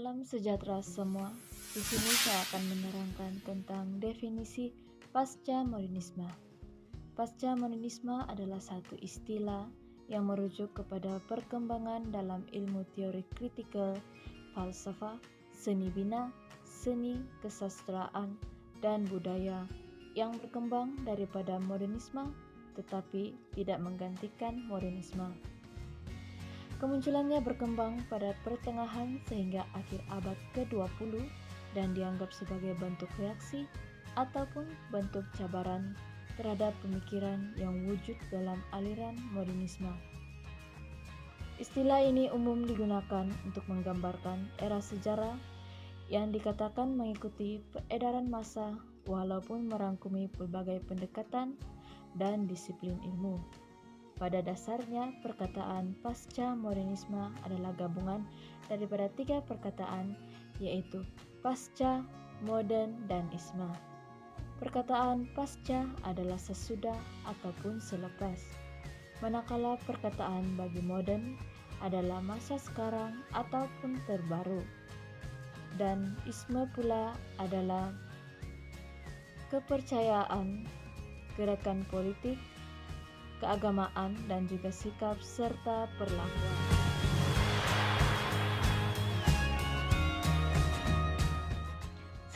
Salam sejahtera semua. Di sini saya akan menerangkan tentang definisi pasca-modernisme. Pasca-modernisme adalah satu istilah yang merujuk kepada perkembangan dalam ilmu teori kritikal, falsafah, seni bina, seni, kesastraan, dan budaya yang berkembang daripada modernisme tetapi tidak menggantikan modernisme. Kemunculannya berkembang pada pertengahan sehingga akhir abad ke-20 dan dianggap sebagai bentuk reaksi ataupun bentuk cabaran terhadap pemikiran yang wujud dalam aliran modernisme. Istilah ini umum digunakan untuk menggambarkan era sejarah yang dikatakan mengikuti peredaran massa walaupun merangkumi berbagai pendekatan dan disiplin ilmu. Pada dasarnya, perkataan pasca-modernisme adalah gabungan daripada tiga perkataan, yaitu pasca, modern, dan isma. Perkataan pasca adalah sesudah ataupun selepas, manakala perkataan bagi modern adalah masa sekarang ataupun terbaru, dan isma pula adalah kepercayaan, gerakan politik, keagamaan, dan juga sikap serta perlakuan.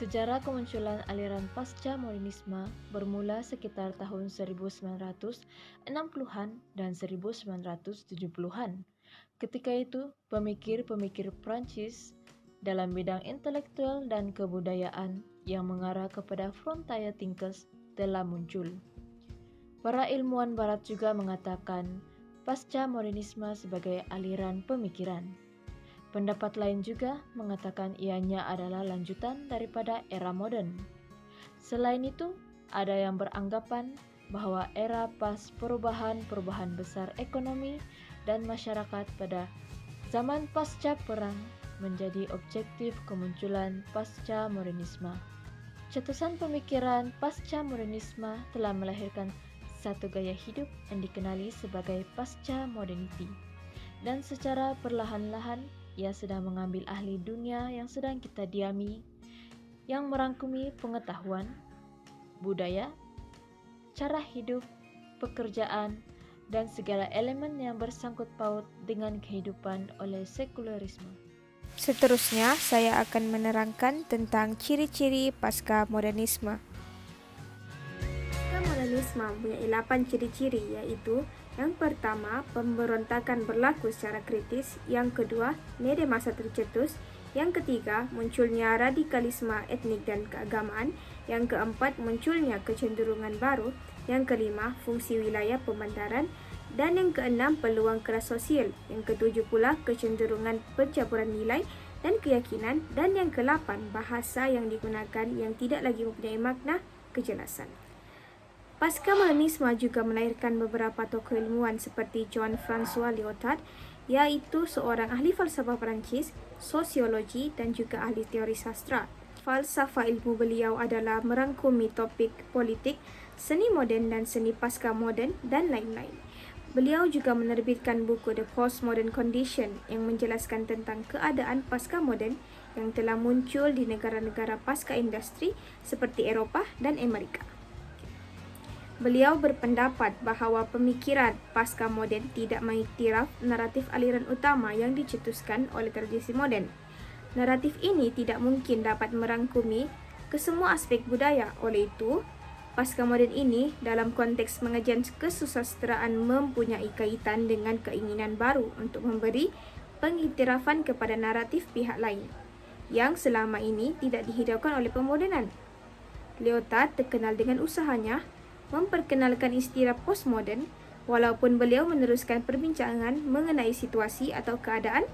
Sejarah kemunculan aliran pasca-modernisme bermula sekitar tahun 1960-an dan 1970-an. Ketika itu, pemikir-pemikir Prancis dalam bidang intelektual dan kebudayaan yang mengarah kepada frontier thinkers telah muncul. Para ilmuwan barat juga mengatakan pasca-modernisme sebagai aliran pemikiran. Pendapat lain juga mengatakan ianya adalah lanjutan daripada era modern. Selain itu, ada yang beranggapan bahwa era pas perubahan besar ekonomi dan masyarakat pada zaman pasca perang menjadi objektif kemunculan pasca-modernisme. Cetusan pemikiran pasca-modernisme telah melahirkan satu gaya hidup yang dikenali sebagai pasca-modernity, dan secara perlahan-lahan ia sedang mengambil ahli dunia yang sedang kita diami, yang merangkumi pengetahuan, budaya, cara hidup, pekerjaan, dan segala elemen yang bersangkut paut dengan kehidupan oleh sekularisme. Seterusnya, saya akan menerangkan tentang ciri-ciri pasca-modernisme. Pasca-modernisme mempunyai 8 ciri-ciri, yaitu yang pertama, pemberontakan berlaku secara kritis. Yang kedua, media massa tercetus. Yang ketiga, munculnya radikalisme etnik dan keagamaan. Yang keempat, munculnya kecenderungan baru. Yang kelima, fungsi wilayah pembandaran. Dan yang keenam, peluang keras sosial. Yang ketujuh pula, kecenderungan pencaburan nilai dan keyakinan. Dan yang ke-8, bahasa yang digunakan yang tidak lagi mempunyai makna kejelasan. Pasca-modernisme juga melahirkan beberapa tokoh ilmuwan seperti Jean-François Lyotard, yaitu seorang ahli falsafah Perancis, sosiologi, dan juga ahli teori sastra. Falsafah ilmu beliau adalah merangkumi topik politik, seni moden dan seni pasca-modern, dan lain-lain. Beliau juga menerbitkan buku The Postmodern Condition yang menjelaskan tentang keadaan pasca-modern yang telah muncul di negara-negara pasca-industri seperti Eropah dan Amerika. Beliau berpendapat bahawa pemikiran pasca-modern tidak mengiktiraf naratif aliran utama yang dicetuskan oleh tradisi moden. Naratif ini tidak mungkin dapat merangkumi kesemua aspek budaya. Oleh itu, pasca-modern ini dalam konteks pengajian kesusastraan mempunyai kaitan dengan keinginan baru untuk memberi pengiktirafan kepada naratif pihak lain yang selama ini tidak dihiraukan oleh pemodenan. Lyotard terkenal dengan usahanya memperkenalkan istilah postmodern, walaupun beliau meneruskan perbincangan mengenai situasi atau keadaan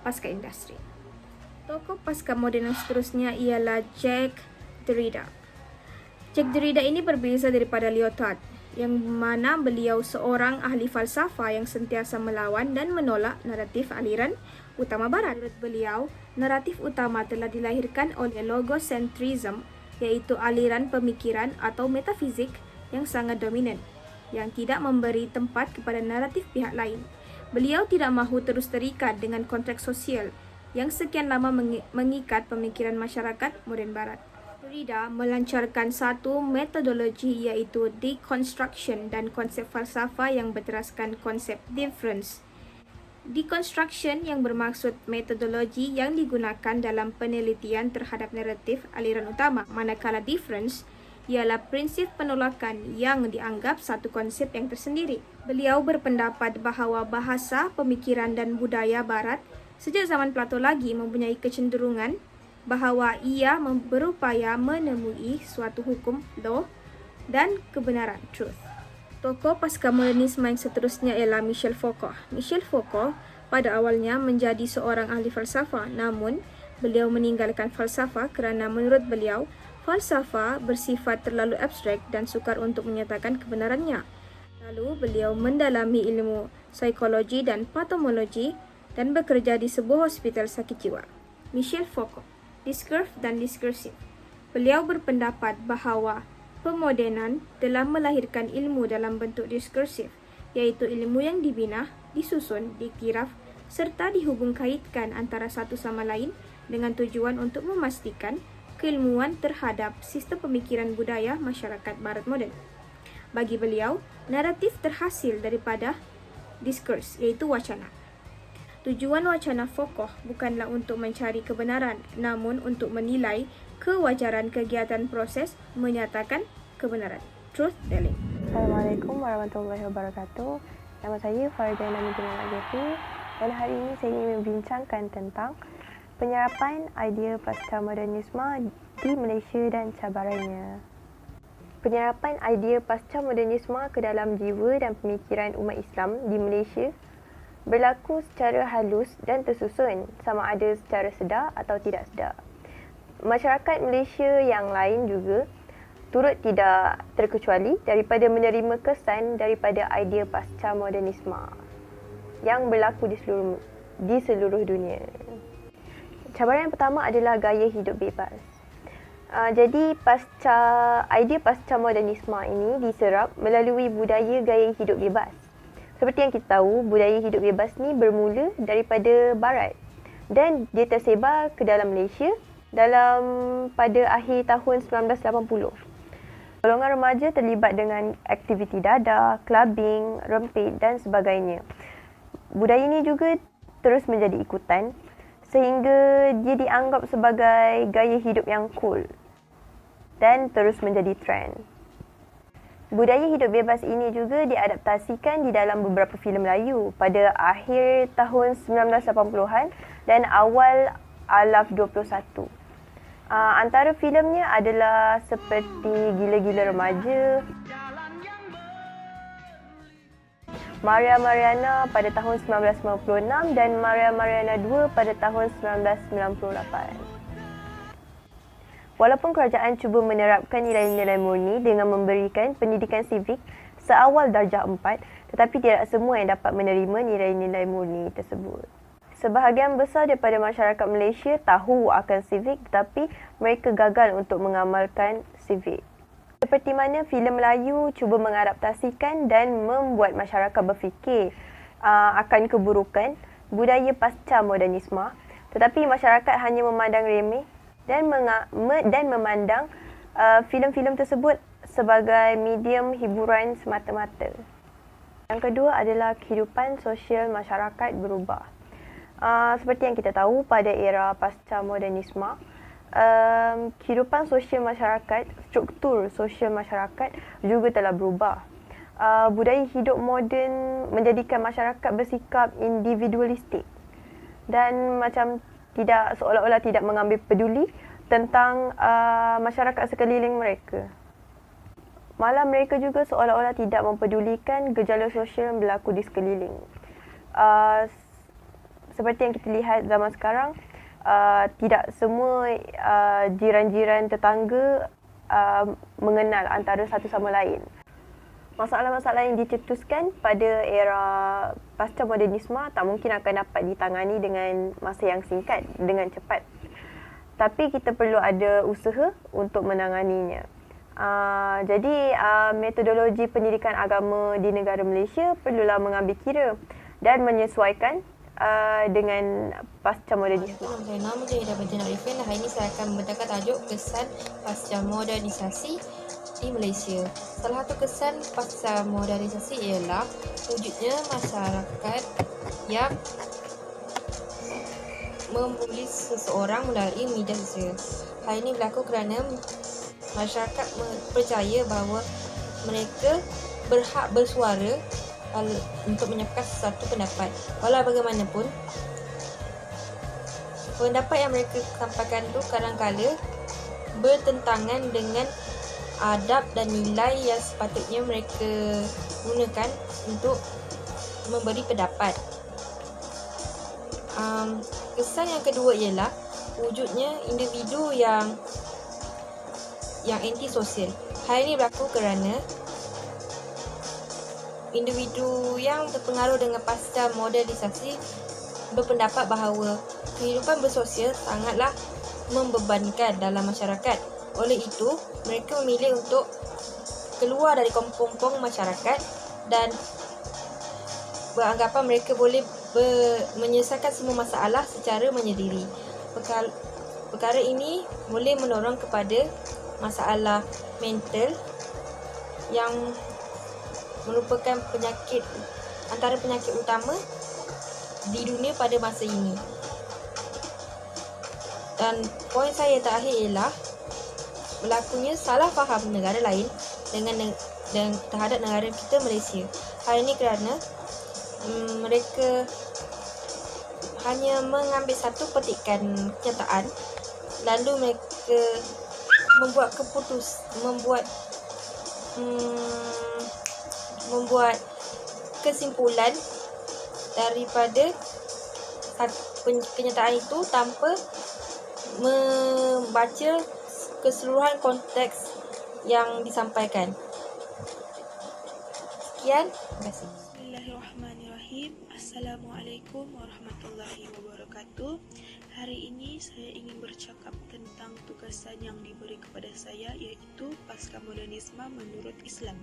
pasca industri. Tokoh pasca modern yang seterusnya ialah Jacques Derrida. Jacques Derrida ini berbeza daripada Lyotard, yang mana beliau seorang ahli falsafah yang sentiasa melawan dan menolak naratif aliran utama barat. Menurut beliau, naratif utama telah dilahirkan oleh logocentrism, yaitu aliran pemikiran atau metafizik yang sangat dominan, yang tidak memberi tempat kepada naratif pihak lain. Beliau tidak mahu terus terikat dengan konteks sosial yang sekian lama mengikat pemikiran masyarakat moden barat. Derrida melancarkan satu metodologi iaitu deconstruction dan konsep falsafah yang berteraskan konsep difference. Deconstruction yang bermaksud metodologi yang digunakan dalam penelitian terhadap naratif aliran utama, manakala difference ialah prinsip penolakan yang dianggap satu konsep yang tersendiri. Beliau berpendapat bahawa bahasa, pemikiran dan budaya barat sejak zaman Plato lagi mempunyai kecenderungan bahawa ia berupaya menemui suatu hukum, law, dan kebenaran, truth. Tokoh pasca-modernisme yang seterusnya ialah Michel Foucault. Michel Foucault pada awalnya menjadi seorang ahli falsafah, namun beliau meninggalkan falsafah kerana menurut beliau, falsafah bersifat terlalu abstrak dan sukar untuk menyatakan kebenarannya. Lalu beliau mendalami ilmu psikologi dan pathologis dan bekerja di sebuah hospital sakit jiwa. Michel Foucault, Discourse dan Discursive. Beliau berpendapat bahawa pemodenan telah melahirkan ilmu dalam bentuk diskursif, iaitu ilmu yang dibina, disusun, diktiraf serta dihubung kaitkan antara satu sama lain dengan tujuan untuk memastikan keilmuan terhadap sistem pemikiran budaya masyarakat barat moden. Bagi beliau, naratif terhasil daripada diskurs, iaitu wacana. Tujuan wacana Foucault bukanlah untuk mencari kebenaran, namun untuk menilai kewajaran kegiatan proses menyatakan kebenaran. Truth telling. Assalamualaikum warahmatullahi wabarakatuh. Nama saya Faridana Midina Nagefi dan hari ini saya ingin membincangkan tentang penyerapan idea pasca modernisme di Malaysia dan cabarannya. Penyerapan idea pasca modernisme ke dalam jiwa dan pemikiran umat Islam di Malaysia berlaku secara halus dan tersusun, sama ada secara sedar atau tidak sedar. Masyarakat Malaysia yang lain juga turut tidak terkecuali daripada menerima kesan daripada idea pasca modernisme yang berlaku di seluruh dunia. Cabaran yang pertama adalah gaya hidup bebas. Jadi idea pasca modernisme ini diserap melalui budaya gaya hidup bebas. Seperti yang kita tahu, budaya hidup bebas ni bermula daripada barat dan dia tersebar ke dalam Malaysia pada akhir tahun 1980. Golongan remaja terlibat dengan aktiviti dadah, clubbing, rempit dan sebagainya. Budaya ini juga terus menjadi ikutan sehingga dia dianggap sebagai gaya hidup yang cool dan terus menjadi trend. Budaya hidup bebas ini juga diadaptasikan di dalam beberapa filem Melayu pada akhir tahun 1980-an dan awal Alaf 21. Antara filemnya adalah seperti Gila-Gila Remaja, Maria Mariana pada tahun 1996 dan Maria Mariana 2 pada tahun 1998. Walaupun kerajaan cuba menerapkan nilai-nilai murni dengan memberikan pendidikan sivik seawal darjah 4, tetapi tidak semua yang dapat menerima nilai-nilai murni tersebut. Sebahagian besar daripada masyarakat Malaysia tahu akan sivik tetapi mereka gagal untuk mengamalkan sivik. Seperti mana filem Melayu cuba mengadaptasikan dan membuat masyarakat berfikir akan keburukan budaya pasca modernisme, tetapi masyarakat hanya memandang remeh dan memandang filem-filem tersebut sebagai medium hiburan semata-mata. Yang kedua adalah kehidupan sosial masyarakat berubah. Seperti yang kita tahu, pada era pasca modernisme, kehidupan sosial masyarakat, struktur sosial masyarakat juga telah berubah. Budaya hidup moden menjadikan masyarakat bersikap individualistik dan seolah-olah tidak mengambil peduli tentang masyarakat sekeliling mereka. Malah mereka juga seolah-olah tidak mempedulikan gejala sosial yang berlaku di sekeliling. Seperti yang kita lihat zaman sekarang, tidak semua jiran-jiran tetangga mengenal antara satu sama lain. Masalah-masalah yang dicetuskan pada era pasca modernisme tak mungkin akan dapat ditangani dengan masa yang singkat, dengan cepat. Tapi kita perlu ada usaha untuk menanganinya. Jadi metodologi pendidikan agama di negara Malaysia perlulah mengambil kira dan menyesuaikan dengan pasca modernisme. Nama saya Jahidah Binti Arifin. Hari ini saya akan membentangkan tajuk kesan pasca modernisasi di Malaysia. Salah satu kesan pasca modernisasi ialah wujudnya masyarakat yang membuli seseorang melalui media sosial. Hal ini berlaku kerana masyarakat percaya bahawa mereka berhak bersuara untuk menyampaikan sesuatu pendapat. Walau bagaimanapun, pendapat yang mereka sampaikan itu kadang-kala bertentangan dengan adab dan nilai yang sepatutnya mereka gunakan untuk memberi pendapat. Kesan yang kedua ialah wujudnya individu yang anti-sosial. Hal ini berlaku kerana individu yang terpengaruh dengan pasca modernisasi berpendapat bahawa kehidupan bersosial sangatlah membebankan dalam masyarakat. Oleh itu, mereka memilih untuk keluar dari kompong-kompong masyarakat dan beranggapan mereka boleh menyelesaikan semua masalah secara menyendiri. Perkara ini boleh mendorong kepada masalah mental yang merupakan antara penyakit utama di dunia pada masa ini. Dan poin saya terakhir ialah berlakunya salah faham negara lain terhadap negara kita Malaysia. Hal ini kerana mereka hanya mengambil satu petikan kenyataan, lalu mereka membuat kesimpulan daripada kenyataan itu tanpa membaca keseluruhan konteks yang disampaikan. Sekian, terima kasih. Bismillahirrahmanirrahim. Assalamualaikum warahmatullahi wabarakatuh. Hari ini saya ingin bercakap tentang tugasan yang diberi kepada saya, iaitu pasca modernisme menurut Islam.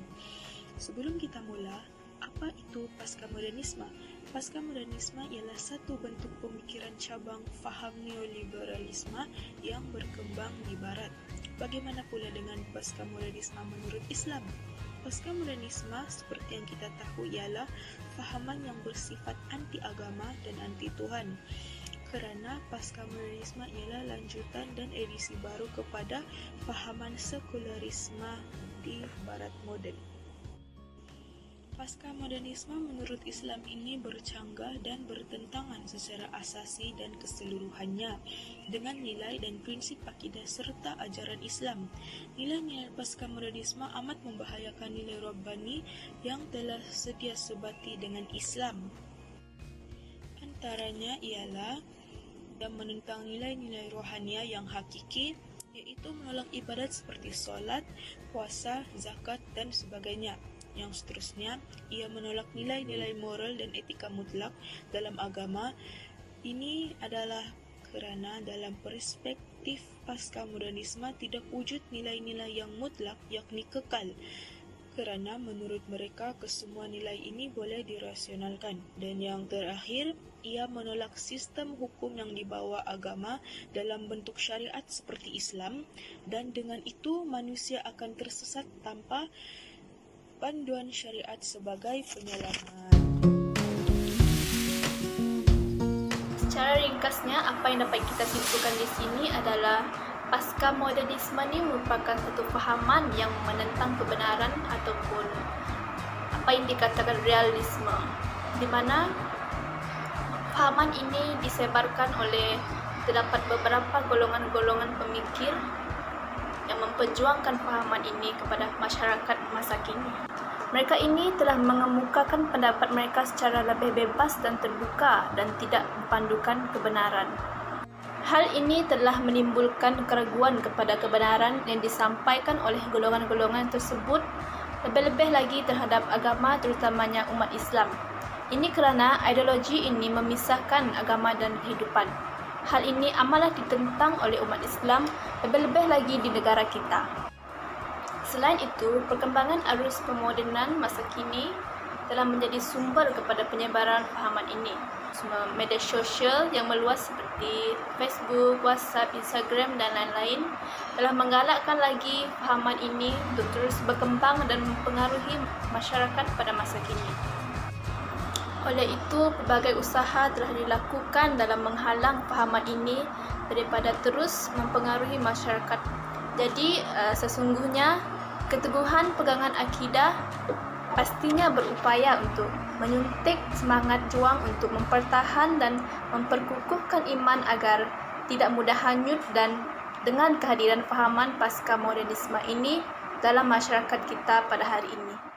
Sebelum kita mula, apa itu pasca modernisme? Pasca modernisme ialah satu bentuk pemikiran cabang faham neoliberalisme yang berkembang di barat. Bagaimana pula dengan pasca modernisme menurut Islam? Pasca modernisme seperti yang kita tahu ialah fahaman yang bersifat anti agama dan anti Tuhan. Kerana pasca modernisme ialah lanjutan dan edisi baru kepada fahaman sekularisme di barat moden. Pasca modernisme menurut Islam ini bercanggah dan bertentangan secara asasi dan keseluruhannya dengan nilai dan prinsip akidah serta ajaran Islam. Nilai-nilai pasca modernisme amat membahayakan nilai Rabbani yang telah sedia sebati dengan Islam. Antaranya ialah yang menentang nilai-nilai rohania yang hakiki, iaitu menolak ibadat seperti solat, puasa, zakat dan sebagainya. Yang seterusnya, ia menolak nilai-nilai moral dan etika mutlak dalam agama. Ini adalah kerana dalam perspektif pasca modernisme tidak wujud nilai-nilai yang mutlak yakni kekal. Kerana menurut mereka kesemua nilai ini boleh dirasionalkan. Dan yang terakhir, ia menolak sistem hukum yang dibawa agama dalam bentuk syariat seperti Islam, dan dengan itu manusia akan tersesat tanpa panduan syariat sebagai penyelamat. Secara ringkasnya, apa yang dapat kita simpulkan di sini adalah pasca modernisme ini merupakan satu fahaman yang menentang kebenaran ataupun apa yang dikatakan realisme, di mana fahaman ini disebarkan oleh terdapat beberapa golongan-golongan pemikir yang memperjuangkan fahaman ini kepada masyarakat masa kini. Mereka ini telah mengemukakan pendapat mereka secara lebih bebas dan terbuka dan tidak berpandukan kebenaran. Hal ini telah menimbulkan keraguan kepada kebenaran yang disampaikan oleh golongan-golongan tersebut, lebih-lebih lagi terhadap agama terutamanya umat Islam. Ini kerana ideologi ini memisahkan agama dan kehidupan. Hal ini amalah ditentang oleh umat Islam, lebih-lebih lagi di negara kita. Selain itu, perkembangan arus pemodenan masa kini telah menjadi sumber kepada penyebaran fahaman ini. semua media sosial yang meluas seperti Facebook, WhatsApp, Instagram dan lain-lain telah menggalakkan lagi fahaman ini untuk terus berkembang dan mempengaruhi masyarakat pada masa kini. Oleh itu, pelbagai usaha telah dilakukan dalam menghalang fahaman ini daripada terus mempengaruhi masyarakat. Jadi, sesungguhnya keteguhan pegangan akidah pastinya berupaya untuk menyuntik semangat juang untuk mempertahan dan memperkukuhkan iman agar tidak mudah hanyut, dan dengan kehadiran fahaman pasca modernisme ini dalam masyarakat kita pada hari ini.